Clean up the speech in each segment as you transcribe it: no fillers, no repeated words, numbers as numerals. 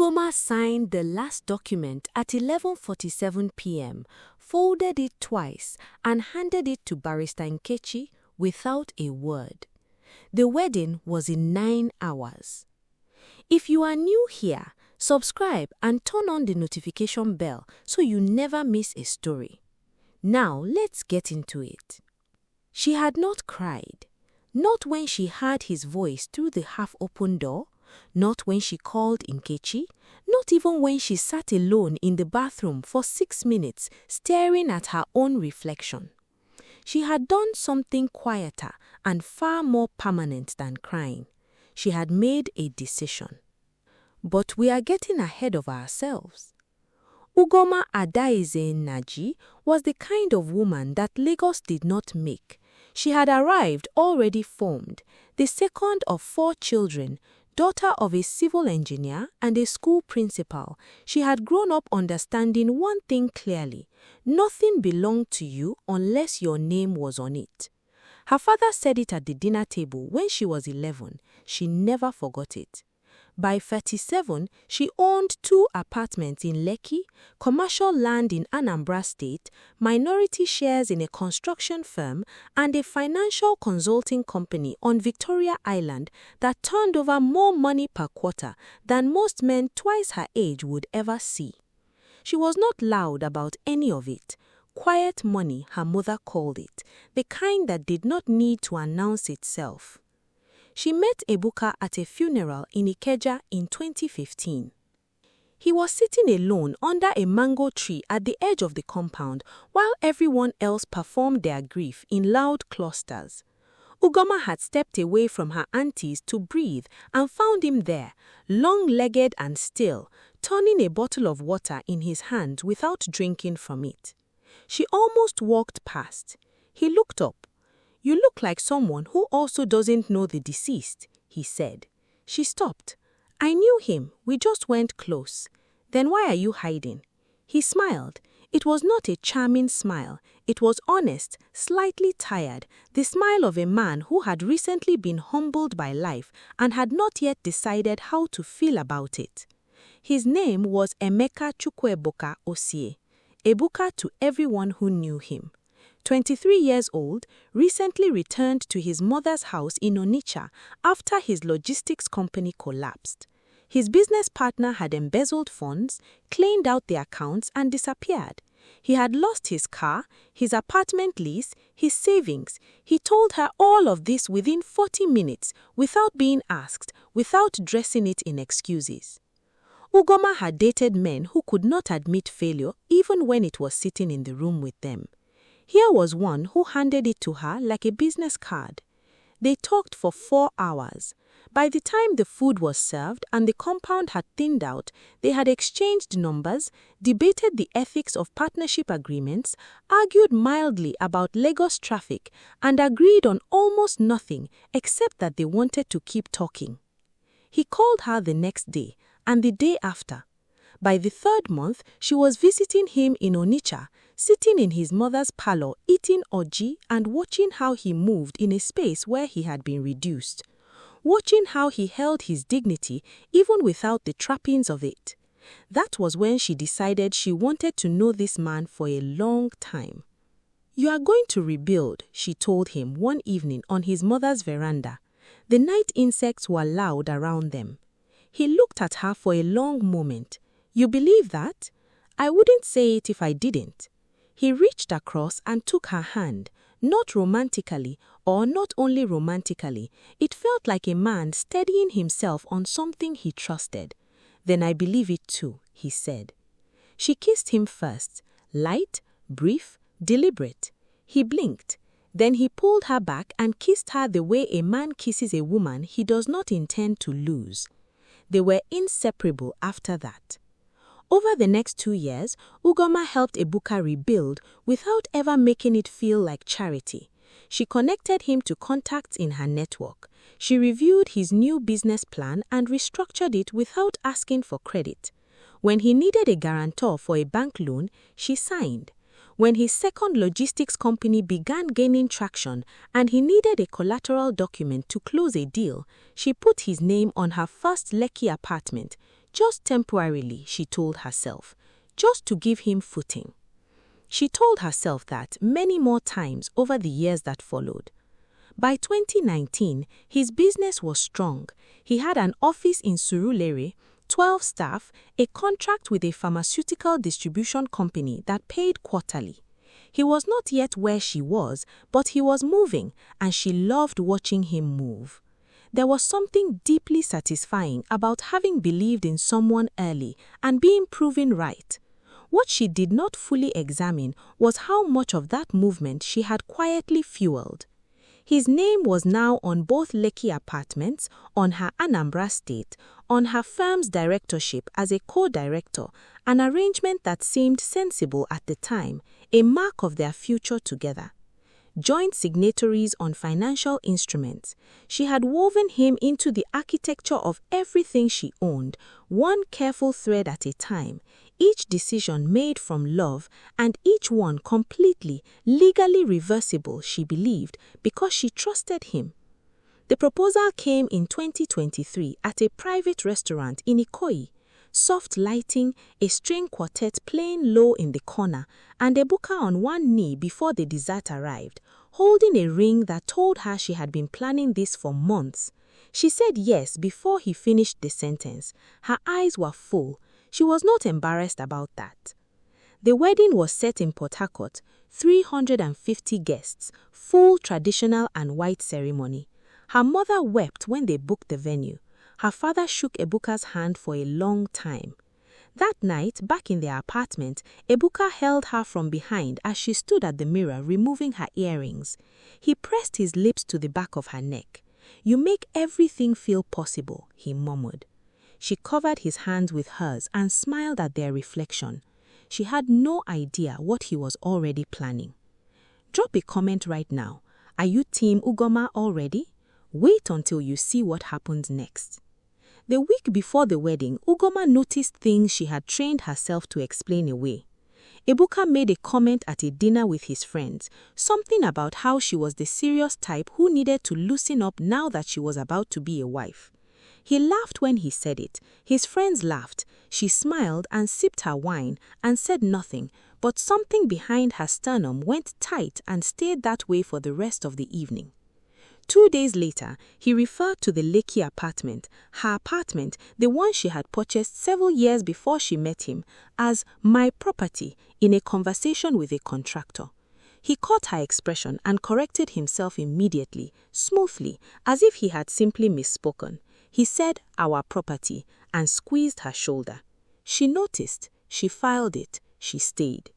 Ugoma signed the last document at 11:47 p.m., folded it twice, and handed it to Barrister Nkechi without a word. The wedding was in 9 hours. If you are new here, subscribe and turn on the notification bell so you never miss a story. Now let's get into it. She had not cried. Not when she heard his voice through the half-open door, not when she called Nkechi, not even when she sat alone in the bathroom for 6 minutes staring at her own reflection. She had done something quieter and far more permanent than crying. She had made a decision. But we are getting ahead of ourselves. Ugoma Adaize Naji was the kind of woman that Lagos did not make. She had arrived already formed, the second of 4 children, daughter of a civil engineer and a school principal. She had grown up understanding one thing clearly: nothing belonged to you unless your name was on it. Her father said it at the dinner table when she was 11. She never forgot it. By 37, she owned 2 apartments in Lekki, commercial land in Anambra State, minority shares in a construction firm, and a financial consulting company on Victoria Island that turned over more money per quarter than most men twice her age would ever see. She was not loud about any of it. Quiet money, her mother called it, the kind that did not need to announce itself. She met Ebuka at a funeral in Ikeja in 2015. He was sitting alone under a mango tree at the edge of the compound while everyone else performed their grief in loud clusters. Ugoma had stepped away from her aunties to breathe and found him there, long-legged and still, turning a bottle of water in his hands without drinking from it. She almost walked past. He looked up. "You look like someone who also doesn't know the deceased," he said. She stopped. "I knew him. We just went close." "Then why are you hiding?" He smiled. It was not a charming smile. It was honest, slightly tired, the smile of a man who had recently been humbled by life and had not yet decided how to feel about it. His name was Emeka Chukwuebuka Osie, Ebuka to everyone who knew him. 23 years old, recently returned to his mother's house in Onitsha after his logistics company collapsed. His business partner had embezzled funds, cleaned out the accounts, and disappeared. He had lost his car, his apartment lease, his savings. He told her all of this within 40 minutes, without being asked, without dressing it in excuses. Ugoma had dated men who could not admit failure even when it was sitting in the room with them. Here was one who handed it to her like a business card. They talked for 4 hours. By the time the food was served and the compound had thinned out, they had exchanged numbers, debated the ethics of partnership agreements, argued mildly about Lagos traffic, and agreed on almost nothing except that they wanted to keep talking. He called her the next day and the day after. By the 3rd month, she was visiting him in Onitsha, sitting in his mother's parlor, eating oji and watching how he moved in a space where he had been reduced. Watching how he held his dignity even without the trappings of it. That was when she decided she wanted to know this man for a long time. "You are going to rebuild," she told him one evening on his mother's veranda. The night insects were loud around them. He looked at her for a long moment. "You believe that?" "I wouldn't say it if I didn't." He reached across and took her hand, not romantically, or not only romantically. It felt like a man steadying himself on something he trusted. "Then I believe it too," he said. She kissed him first, light, brief, deliberate. He blinked. Then he pulled her back and kissed her the way a man kisses a woman he does not intend to lose. They were inseparable after that. Over the next 2 years, Ugoma helped Ebuka rebuild without ever making it feel like charity. She connected him to contacts in her network. She reviewed his new business plan and restructured it without asking for credit. When he needed a guarantor for a bank loan, she signed. When his second logistics company began gaining traction and he needed a collateral document to close a deal, she put his name on her first Lekki apartment, Just temporarily, she told herself, just to give him footing. She told herself that many more times over the years that followed. By 2019, his business was strong. He had an office in Surulere, 12 staff, a contract with a pharmaceutical distribution company that paid quarterly. He was not yet where she was, but he was moving, and she loved watching him move. There was something deeply satisfying about having believed in someone early and being proven right. What she did not fully examine was how much of that movement she had quietly fueled. His name was now on both Lekki apartments, on her Anambra state, on her firm's directorship as a co-director, an arrangement that seemed sensible at the time, a mark of their future together. Joint signatories on financial instruments, she had woven him into the architecture of everything she owned, one careful thread at a time, each decision made from love and each one completely, legally reversible, she believed, because she trusted him. The proposal came in 2023 at a private restaurant in Ikoyi. Soft lighting, a string quartet playing low in the corner, and Ebuka on one knee before the dessert arrived, holding a ring that told her she had been planning this for months. She said yes before he finished the sentence. Her eyes were full. She was not embarrassed about that. The wedding was set in Port Harcourt, 350 guests, full traditional and white ceremony. Her mother wept when they booked the venue. Her father shook Ebuka's hand for a long time. That night, back in their apartment, Ebuka held her from behind as she stood at the mirror removing her earrings. He pressed his lips to the back of her neck. "You make everything feel possible," he murmured. She covered his hands with hers and smiled at their reflection. She had no idea what he was already planning. Drop a comment right now. Are you Team Ugoma already? Wait until you see what happens next. The week before the wedding, Ugoma noticed things she had trained herself to explain away. Ebuka made a comment at a dinner with his friends, something about how she was the serious type who needed to loosen up now that she was about to be a wife. He laughed when he said it. His friends laughed. She smiled and sipped her wine and said nothing, but something behind her sternum went tight and stayed that way for the rest of the evening. 2 days later, he referred to the Lekki apartment, her apartment, the one she had purchased several years before she met him, as my property in a conversation with a contractor. He caught her expression and corrected himself immediately, smoothly, as if he had simply misspoken. He said, "our property," and squeezed her shoulder. She noticed, she filed it, she stayed.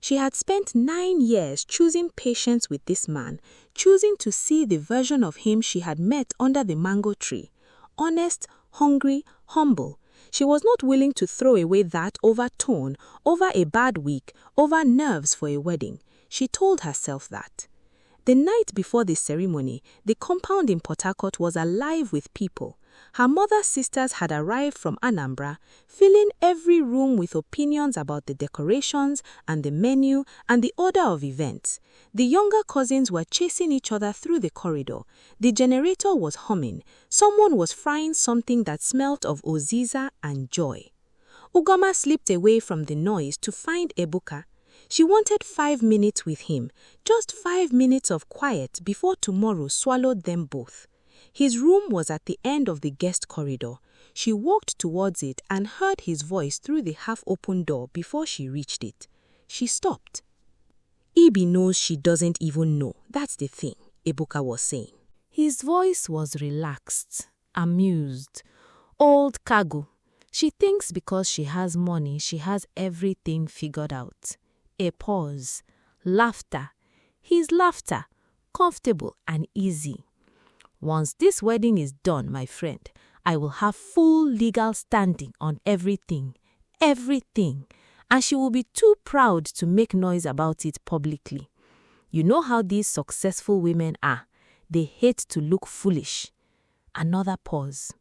She had spent 9 years choosing patience with this man, choosing to see the version of him she had met under the mango tree. Honest, hungry, humble. She was not willing to throw away that over tone, over a bad week, over nerves for a wedding. She told herself that. The night before the ceremony, the compound in Port Harcourt was alive with people. Her mother's sisters had arrived from Anambra, filling every room with opinions about the decorations and the menu and the order of events. The younger cousins were chasing each other through the corridor. The generator was humming. Someone was frying something that smelt of oziza and joy. Ugoma slipped away from the noise to find Ebuka. She wanted 5 minutes with him, just 5 minutes of quiet before tomorrow swallowed them both. His room was at the end of the guest corridor. She walked towards it and heard his voice through the half-open door before she reached it. She stopped. Ibi knows she doesn't even know. That's the thing, Ebuka was saying. His voice was relaxed, amused. Old cargo. She thinks because she has money, she has everything figured out. A pause. Laughter. His laughter. Comfortable and easy. Once this wedding is done, my friend, I will have full legal standing on everything. Everything. And she will be too proud to make noise about it publicly. You know how these successful women are. They hate to look foolish. Another pause.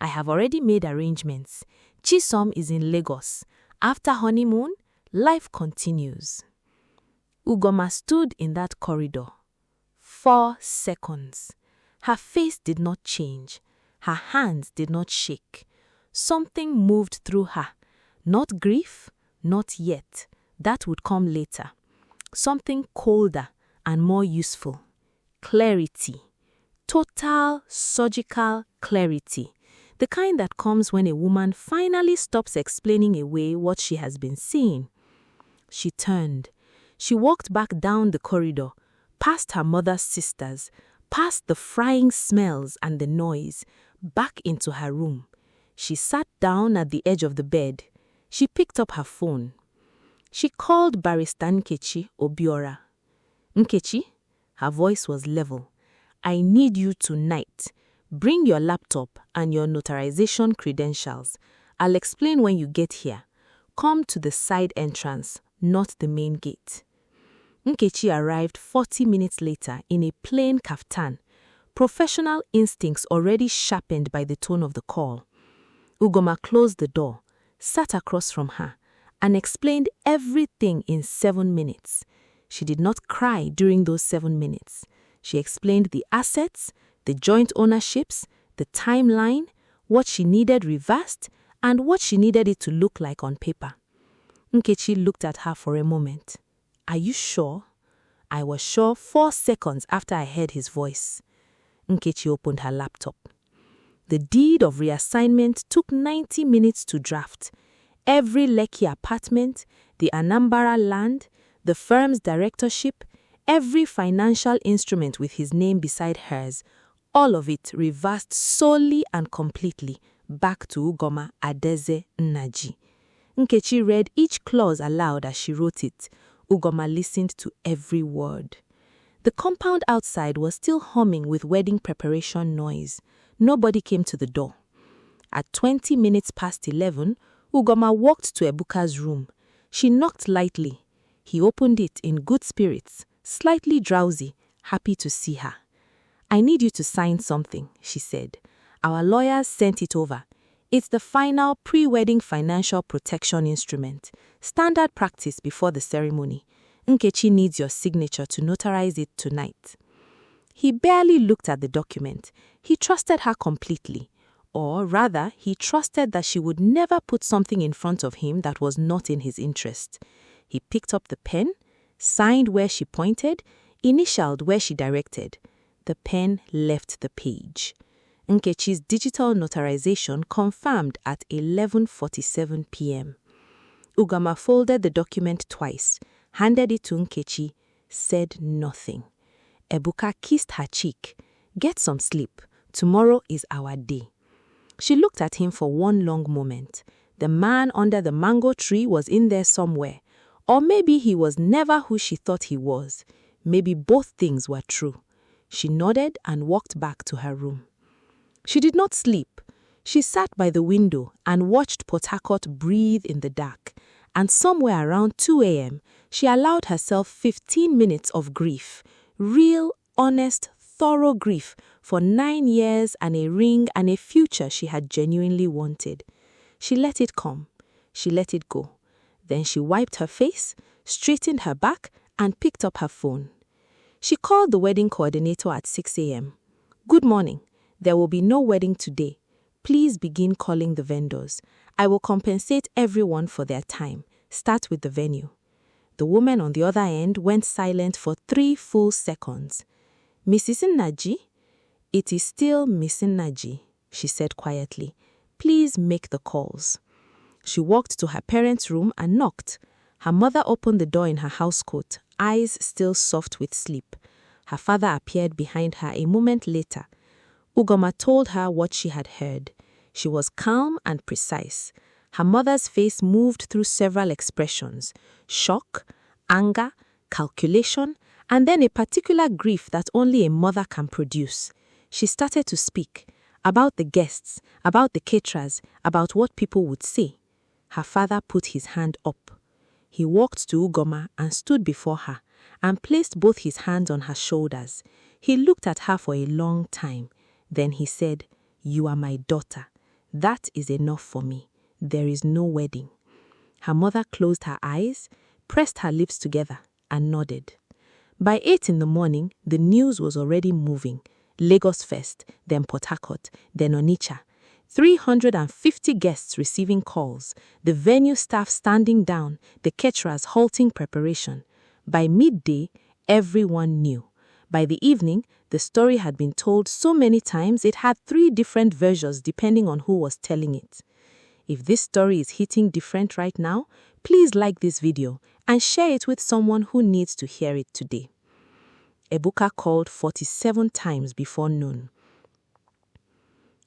I have already made arrangements. Chisom is in Lagos. After honeymoon, life continues. Ugoma stood in that corridor. 4 seconds. Her face did not change. Her hands did not shake. Something moved through her. Not grief, not yet. That would come later. Something colder and more useful. Clarity. Total, surgical clarity. The kind that comes when a woman finally stops explaining away what she has been seeing. She turned. She walked back down the corridor, past her mother's sisters, past the frying smells and the noise, back into her room. She sat down at the edge of the bed. She picked up her phone. She called Barrister Nkechi Obiora. Nkechi, her voice was level. I need you tonight. Bring your laptop and your notarization credentials. I'll explain when you get here. Come to the side entrance, not the main gate. Nkechi arrived 40 minutes later in a plain kaftan, professional instincts already sharpened by the tone of the call. Ugoma closed the door, sat across from her, and explained everything in 7 minutes. She did not cry during those 7 minutes. She explained the assets, the joint ownerships, the timeline, what she needed reversed, and what she needed it to look like on paper. Nkechi looked at her for a moment. Are you sure? I was sure 4 seconds after I heard his voice. Nkechi opened her laptop. The deed of reassignment took 90 minutes to draft. Every Lekki apartment, the Anambra land, the firm's directorship, every financial instrument with his name beside hers, all of it reversed solely and completely back to Ugoma Adeze Nnaji. Nkechi read each clause aloud as she wrote it. Ugoma listened to every word. The compound outside was still humming with wedding preparation noise. Nobody came to the door. At 20 minutes past 11, Ugoma walked to Ebuka's room. She knocked lightly. He opened it in good spirits, slightly drowsy, happy to see her. I need you to sign something, she said. Our lawyers sent it over. It's the final pre-wedding financial protection instrument, standard practice before the ceremony. Nkechi needs your signature to notarize it tonight. He barely looked at the document. He trusted her completely. Or rather, he trusted that she would never put something in front of him that was not in his interest. He picked up the pen, signed where she pointed, initialed where she directed. The pen left the page. Nkechi's digital notarization confirmed at 11:47 p.m. Ugoma folded the document twice, handed it to Nkechi, said nothing. Ebuka kissed her cheek. Get some sleep. Tomorrow is our day. She looked at him for one long moment. The man under the mango tree was in there somewhere. Or maybe he was never who she thought he was. Maybe both things were true. She nodded and walked back to her room. She did not sleep. She sat by the window and watched Port Harcourt breathe in the dark. And somewhere around 2 a.m., she allowed herself 15 minutes of grief. Real, honest, thorough grief for 9 years and a ring and a future she had genuinely wanted. She let it come. She let it go. Then she wiped her face, straightened her back, and picked up her phone. She called the wedding coordinator at 6 a.m. Good morning. There will be no wedding today. Please begin calling the vendors. I will compensate everyone for their time. Start with the venue. The woman on the other end went silent for 3 full seconds. Mrs. Nnaji? It is still Miss Nnaji, she said quietly. Please make the calls. She walked to her parents' room and knocked. Her mother opened the door in her housecoat, eyes still soft with sleep. Her father appeared behind her a moment later. Ugoma told her what she had heard. She was calm and precise. Her mother's face moved through several expressions: shock, anger, calculation, and then a particular grief that only a mother can produce. She started to speak about the guests, about the caterers, about what people would say. Her father put his hand up. He walked to Ugoma and stood before her and placed both his hands on her shoulders. He looked at her for a long time. Then he said, "You are my daughter. That is enough for me. There is no wedding." Her mother closed her eyes, pressed her lips together, and nodded. By 8 in the morning, the news was already moving. Lagos first, then Port Harcourt, then Onitsha. 350 guests receiving calls, the venue staff standing down, the caterers halting preparation. By midday, everyone knew. By the evening, the story had been told so many times it had 3 different versions depending on who was telling it. If this story is hitting different right now, please like this video and share it with someone who needs to hear it today. Ebuka called 47 times before noon.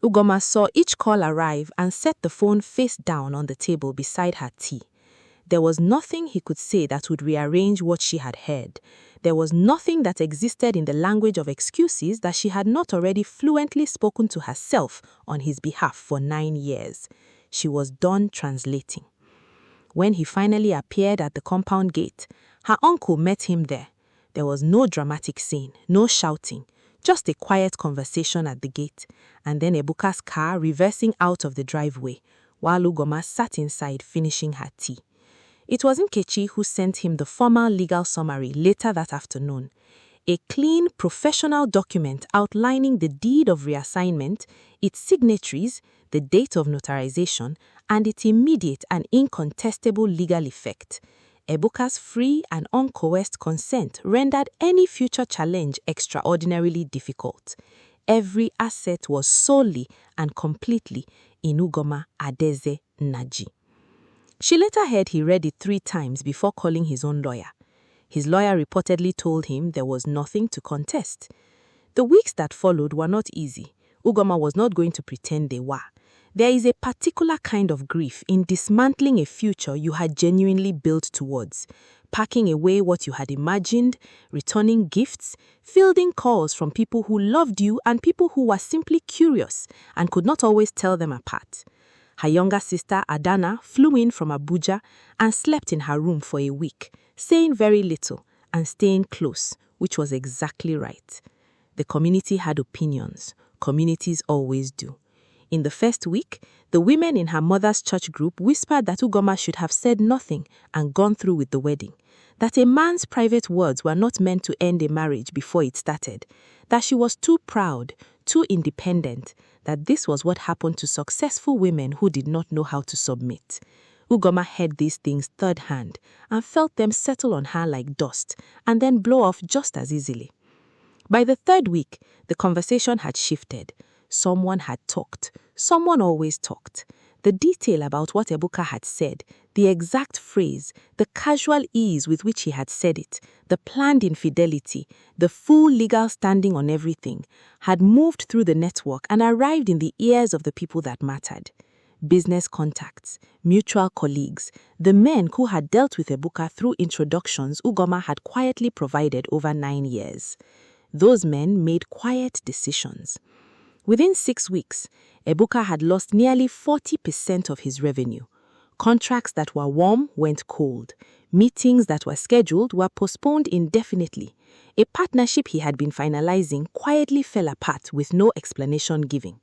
Ugoma saw each call arrive and set the phone face down on the table beside her tea. There was nothing he could say that would rearrange what she had heard. There was nothing that existed in the language of excuses that she had not already fluently spoken to herself on his behalf for 9 years. She was done translating. When he finally appeared at the compound gate, her uncle met him there. There was no dramatic scene, no shouting, just a quiet conversation at the gate, and then Ebuka's car reversing out of the driveway, while Ugoma sat inside finishing her tea. It was Nkechi who sent him the formal legal summary later that afternoon, a clean, professional document outlining the deed of reassignment, its signatories, the date of notarization, and its immediate and incontestable legal effect. Ebuka's free and uncoerced consent rendered any future challenge extraordinarily difficult. Every asset was solely and completely in Ugoma Adeze Naji. She later heard he read it 3 times before calling his own lawyer. His lawyer reportedly told him there was nothing to contest. The weeks that followed were not easy. Ugoma was not going to pretend they were. There is a particular kind of grief in dismantling a future you had genuinely built towards, packing away what you had imagined, returning gifts, fielding calls from people who loved you and people who were simply curious and could not always tell them apart. Her younger sister, Adana, flew in from Abuja and slept in her room for a week, saying very little and staying close, which was exactly right. The community had opinions. Communities always do. In the first week, the women in her mother's church group whispered that Ugoma should have said nothing and gone through with the wedding, that a man's private words were not meant to end a marriage before it started, that she was too proud, too independent, that this was what happened to successful women who did not know how to submit. Ugoma heard these things third hand and felt them settle on her like dust and then blow off just as easily. By the 3rd week, the conversation had shifted. Someone had talked. Someone always talked. The detail about what Ebuka had said, the exact phrase, the casual ease with which he had said it, the planned infidelity, the full legal standing on everything, had moved through the network and arrived in the ears of the people that mattered. Business contacts, mutual colleagues, the men who had dealt with Ebuka through introductions Ugoma had quietly provided over 9 years. Those men made quiet decisions. Within 6 weeks, Ebuka had lost nearly 40% of his revenue. Contracts that were warm went cold. Meetings that were scheduled were postponed indefinitely. A partnership he had been finalizing quietly fell apart with no explanation given.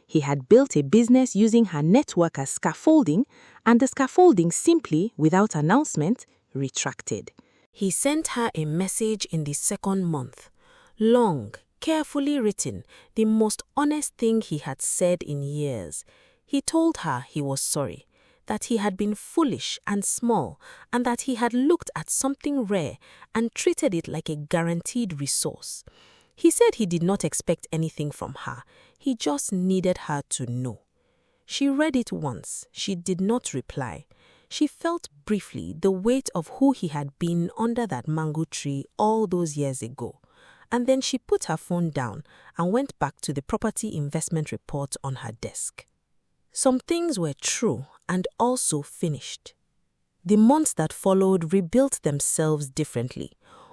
He had built a business using her network as scaffolding, and the scaffolding simply, without announcement, retracted. He sent her a message in the 2nd month. Long, carefully written, the most honest thing he had said in years. He told her he was sorry, that he had been foolish and small, and that he had looked at something rare and treated it like a guaranteed resource. He said he did not expect anything from her. He just needed her to know. She read it once. She did not reply. She felt briefly the weight of who he had been under that mango tree all those years ago. And then she put her phone down and went back to the property investment report on her desk. Some things were true and also finished. The months that followed rebuilt themselves differently.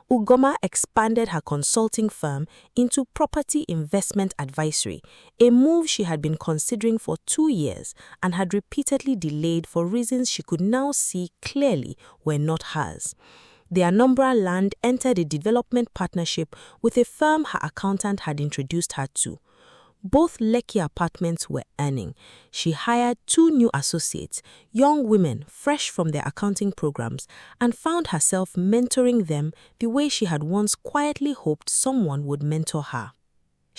Ugoma expanded her consulting firm into property investment advisory, a move she had been considering for 2 years and had repeatedly delayed for reasons she could now see clearly were not hers. The Anambra land entered a development partnership with a firm her accountant had introduced her to. Both Lekki apartments were earning. She hired 2 new associates, young women fresh from their accounting programs, and found herself mentoring them the way she had once quietly hoped someone would mentor her.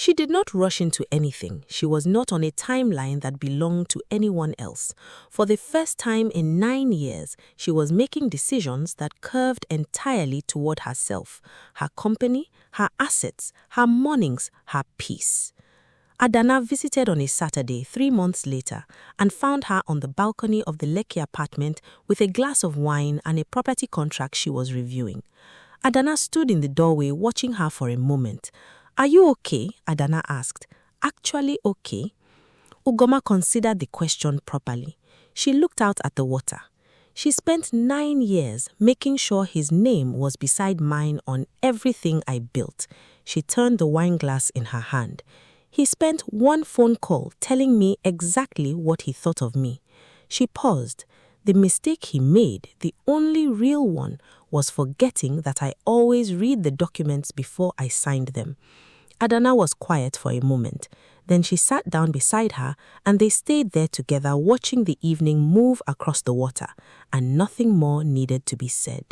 She did not rush into anything. She was not on a timeline that belonged to anyone else. For the first time in 9 years, she was making decisions that curved entirely toward herself, her company, her assets, her mornings, her peace. Adana visited on a Saturday 3 months later and found her on the balcony of the Lekki apartment with a glass of wine and a property contract she was reviewing. Adana stood in the doorway watching her for a moment. "Are you okay?" Adana asked. "Actually okay?" Ugoma considered the question properly. She looked out at the water. She spent 9 years making sure his name was beside mine on everything I built. She turned the wine glass in her hand. He spent one phone call telling me exactly what he thought of me. She paused. The mistake he made, the only real one, was forgetting that I always read the documents before I signed them. Adana was quiet for a moment. Then she sat down beside her and they stayed there together watching the evening move across the water, and nothing more needed to be said.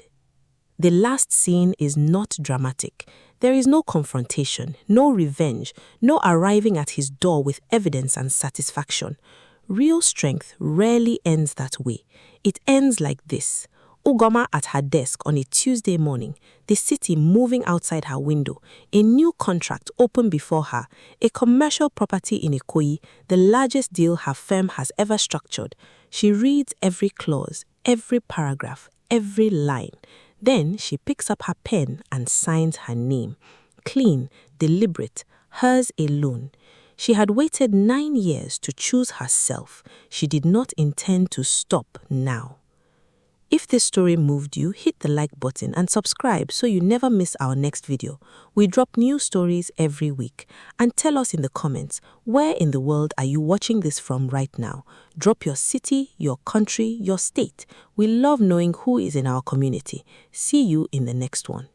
The last scene is not dramatic. There is no confrontation, no revenge, no arriving at his door with evidence and satisfaction. Real strength rarely ends that way. It ends like this. Ugoma at her desk on a Tuesday morning, the city moving outside her window, a new contract open before her, a commercial property in Ikoyi, the largest deal her firm has ever structured. She reads every clause, every paragraph, every line. Then she picks up her pen and signs her name. Clean, deliberate, hers alone. She had waited 9 years to choose herself. She did not intend to stop now. If this story moved you, hit the like button and subscribe so you never miss our next video. We drop new stories every week. And tell us in the comments, where in the world are you watching this from right now? Drop your city, your country, your state. We love knowing who is in our community. See you in the next one.